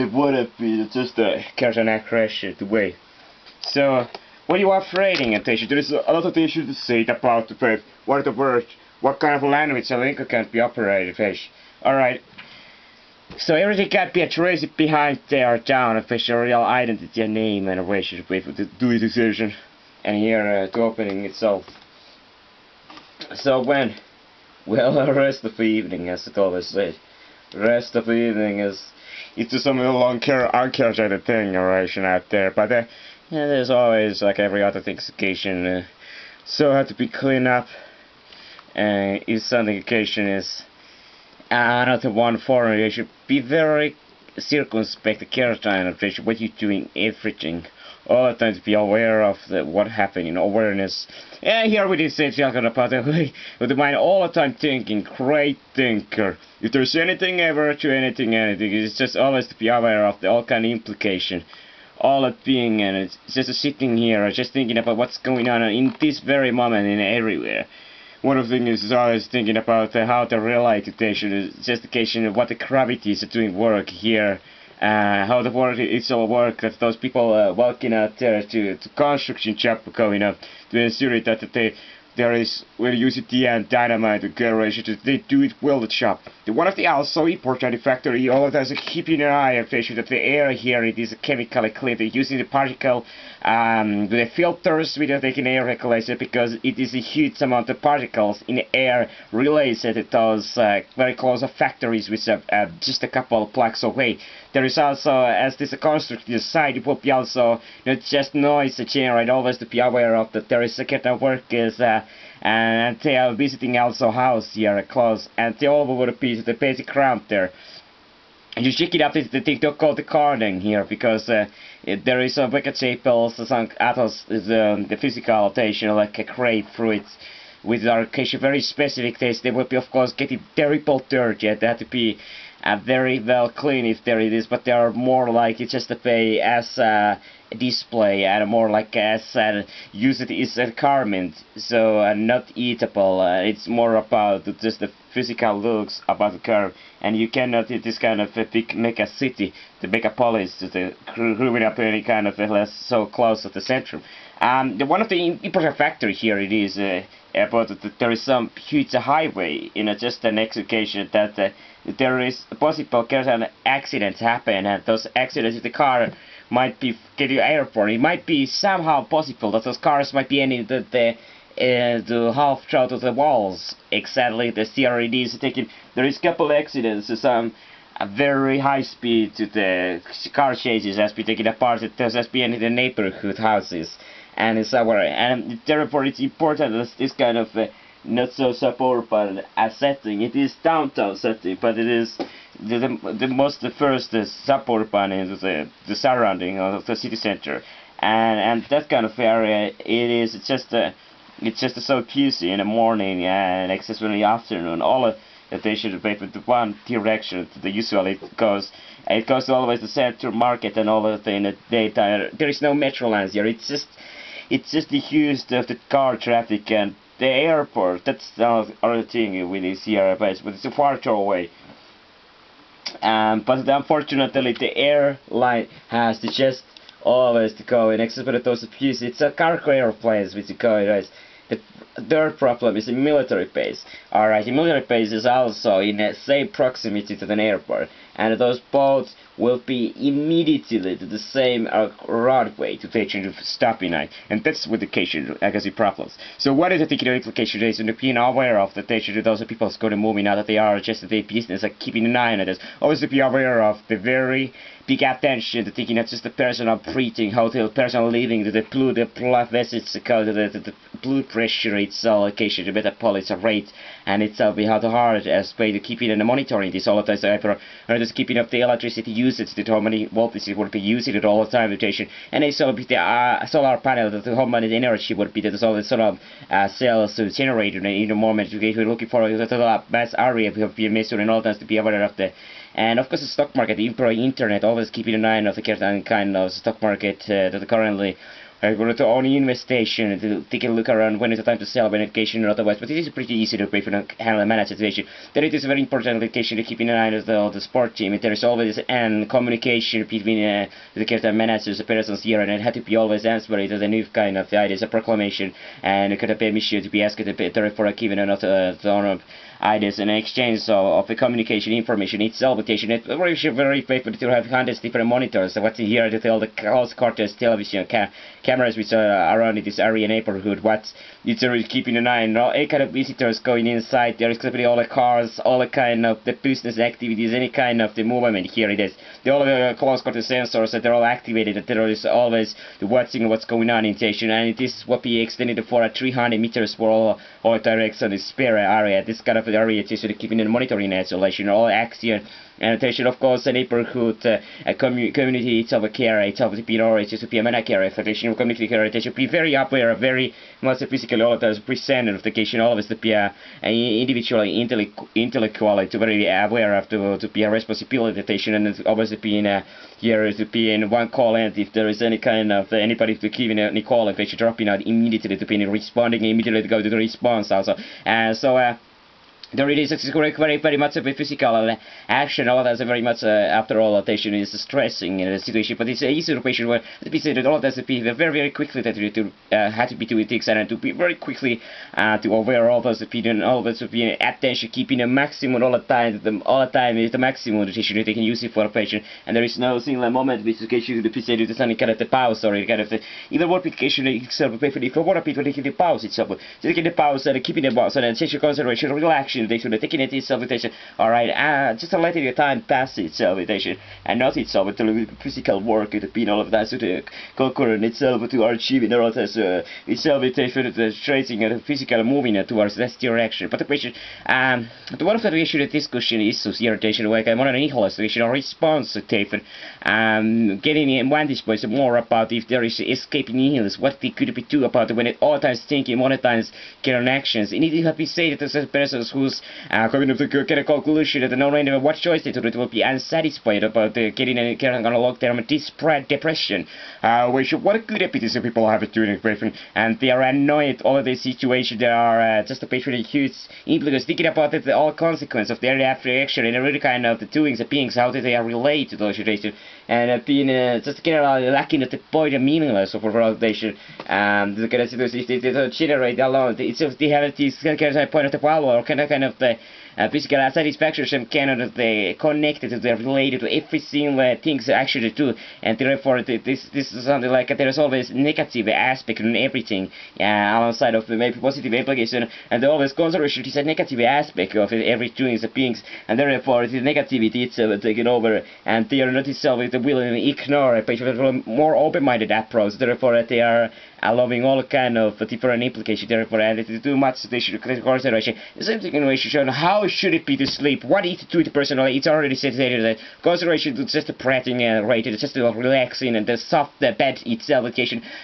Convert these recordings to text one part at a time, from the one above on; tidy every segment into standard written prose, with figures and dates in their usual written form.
It wouldn't be just a curtain accuracy the way. So, what you are trading attention, there is a lot of issues to say about the faith. What are the words? What kind of language a link can be operated fish? Alright. So everything can be traced behind there down a fish real identity and name and a relationship with the do decision. And here the opening itself. So when the rest of the evening, as it always says, rest of the evening is it's just some little uncharacteristic thing oration out there, but yeah, there's always like every other thing occasion, so have to be cleaned up, and if something occasion is another one for you should be very circumspect, careful what you're doing, everything. All the time to be aware of what happening, awareness. And here we did say talking about with the mind all the time thinking, great thinker. If there's anything ever to anything, it's just always to be aware of all kind of implication. All that being, and it's just sitting here, just thinking about what's going on in this very moment and everywhere. One of the things is always thinking about how the realization is just the case of what the gravity is doing work here. How the work it's all work that those people walking out there to construction job going up to ensure that there is when you use it and dynamite the garage they do it well the job. One of the also important factor you always has to keeping an eye on that the air here it is chemically clean. They're using the particle the filters without taking air regulation because it is a huge amount of particles in the air related to those very close factories which are just a couple of blocks away. There is also, as this constructed site, it will be also not just noise generate, always to be aware of that there is a kind of workers and they are visiting also house here close and they all over the piece of the basic ground there. And you check it up, they don't call the garden here because there is a vegetables, some others, the physical rotation like a grapefruit with our very specific taste. They will be of course getting terrible dirty. They have to be very well clean if there it is, but they are more like it's just a pay as a display and more like as use it as a garment, so not eatable. It's more about just the physical looks about the car, and you cannot this kind of a big mega city, the megapolis, the growing up any kind of less so close to the center. One of the important factors here it is about that there is some huge highway in just the next occasion that there is possible accidents happen, and those accidents if the car might be get you airport. It might be somehow possible that those cars might be ending the half through to the walls. Exactly, the theory is taking. There is couple accidents, some very high speed to the car chases has been taken apart. It has been in the neighborhood houses, and so and therefore it's important that this kind of not so suburban setting. It is downtown setting, but it is the first suburban in the surrounding of the city center, and that kind of area it's just so cusy in the morning and especially in the afternoon. All of that they should be with one direction. Usually it goes always the center market and all of the in the daytime. There is no metro lines here. It's just the use of the car traffic and the airport. That's the other thing with this here, but it's far too away. But unfortunately, the airline has to just always to go in except for those abuse. It's a cargo airplanes which go right. The third problem is a military base. Alright, the military base is also in the same proximity to the airport, and those boats will be immediately to the same runway to take you to stopping night, and that's what the case I can see problems. So what is the particular implication is in being aware of that they should those people going to moving now that they are just their business, like keeping an eye on it. Always to be aware of the very big attention to thinking not just the personal breathing, how the personal living, the blood vessels, the blood pressure itself, occasion, the metabolic rate, and itself be how hard as way to keeping and monitoring this all the time, or just keeping up the electricity usage, to how many voltage it would be using it all the time, and also be the solar panel, that how many energy would be that all the solar cells generated in the moment you're looking for the mass area we have been measuring all times to be aware of the. And of course the stock market, internet, always keeping an eye on the certain kind of stock market that currently for the own investigation to take a look around when it's the time to sell when education or otherwise. But it is pretty easy to pay for the handle and manage situation. Then it is very important education to keep in mind of the sport team. There is always an communication between the character managers, the persons here, and it had to be always answered to the new kind of ideas, a proclamation, and it could have permission to be asked for a given another ideas and exchange of the communication information itself. It's very faithful to have hundreds different monitors. So what's here to tell the close quarters television cameras which are around in this area neighborhood. What's it's already keeping an eye on all kind of visitors going inside. There is going to be all the cars, all the kind of the business activities, any kind of the movement here. It is all the close quarter sensors that they're all activated. That there is always the watching what's going on in station, and it is what be extended for 300 meters for all directions. This spare area. This kind of area is keeping and monitoring isolation, all action and attention. Of course, the neighborhood community itself, care itself, the PNR, it's just to be a mana care, attention, community care, attention, be very aware, very much physically all of those present notification, always to be individually, intellectually, to very aware of to be a responsibility attention, and always to be in here to be in one call, and if there is any kind of anybody to give in any call, and they should drop in out immediately to be responding immediately to go to the response also, and so. There it is, it's very much of a physical action, all that's very much, after all, attention is stressing in the situation, but it's an easy situation where the piece that all that's very quickly that to had to be doing things and to be very quickly to aware all those opinion, all those opinion, attention, keeping a maximum all the time is the maximum attention that they can use it for a patient, and there is no single moment which is the piece that is any kind of the pause or kind of the either workification itself, if you want people to keep the pause itself, so taking the pause and keeping the pause and attention, concentration, relaxation. They should taking it itself meditation. Alright, just letting the time pass itself meditation and not itself to physical work to be all of that, so to concurrent itself to achieve in all this itself meditation, the tracing and physical moving towards that direction. But the question, the one of the issue of discussion is irritation, like I'm on an illustration or response to getting in one displays more about if there is escaping illness, what they could be do about it when it all times thinking, one times getting actions. And it have been said that there's persons who's coming to get a conclusion that no matter what choice they do, it will be unsatisfied about getting on a long-term depression. What good epithets people have it during depression, and they are annoyed all of these situations. They are just a patient huge implications, thinking about it, all consequences of their reaction and really kind of the doings, the beings, how they are related to those situations, and being just lacking at the point of meaningless of relatation. The kind of situations they don't generate alone. It's if they have this kind of point of the power or kind of the physical satisfaction, some kind of the connected to the related to every single things actually do, and therefore this is something like there is always negative aspect in everything alongside of the maybe positive implication, and always consideration is a negative aspect of every doing the beings, and therefore the negativity itself taken over, and they are not itself willing to ignore a more open-minded approach. Therefore they are allowing all kind of different implications. Therefore, and if too much, they should consideration. The same thing in relation to how should it be to sleep? What is to the person? It's already stated that consideration to just the breathing rate, it's just relaxing, and the soft bed itself,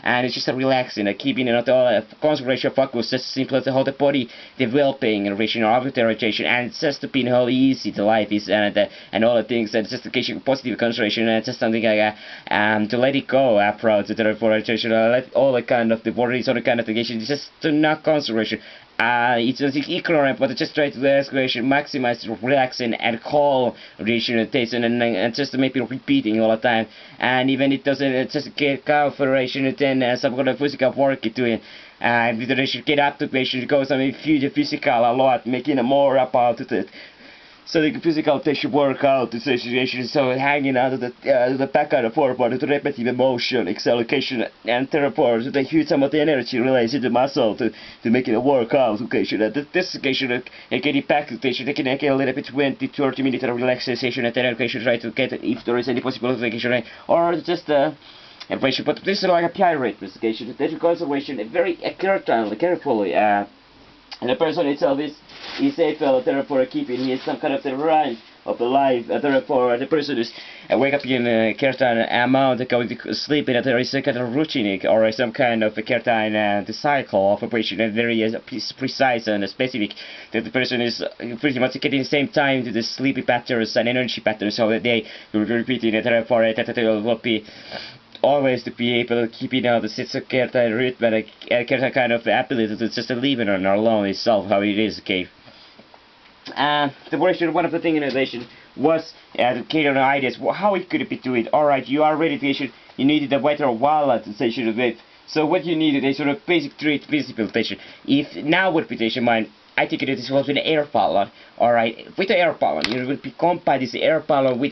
and it's just a relaxing, keeping not all consideration focus, just simply to how the body developing and reaching arbitration, and it's just to be how easy the life is, and all the things, and just the positive consideration, and just something like to let it go approach. Therefore, let all the kind of the worries or the kind of thing, just to not consideration. It's just ignorant, but just try to maximize relaxing and calm reaction and just maybe repeating all the time, and even it doesn't just get cooperation, then some kind of physical work doing. They should get up to patient goes physical a lot, making more about it. So the physical should work out the situation, so hanging out of the back of the forward, the repetitive motion, acceleration, and therefore the huge amount of energy related to the muscle to make it work out. Okay, so that this occasion get it back to station, they can get a little bit 20-30 minutes of relaxation, and then okay, should try to get it if there is any possibility, or just but this is like a pirate investigation. That conservation very carefully. And the person itself is able, therefore keeping some kind of the rhyme of the life, therefore the person is wake up in a certain amount, going to sleep, and there is a kind of routine or some kind of a certain the cycle of operation, and very precise and specific, that the person is pretty much getting the same time to the sleepy patterns and energy patterns, so that they will be repeating it, therefore that will be always to be able to keep the sicut and root, but get kind of the ability to just leave it on our alone itself how it is, okay. The version, one of the things in addition was to get an ideas how it could be doing. Alright, you are ready to you needed a better wallet station of it. So what you needed is sort of basic three principle station. If now would be station mine, I think it is was an air balloon. Alright, with the air balloon, you will be combine this air balloon with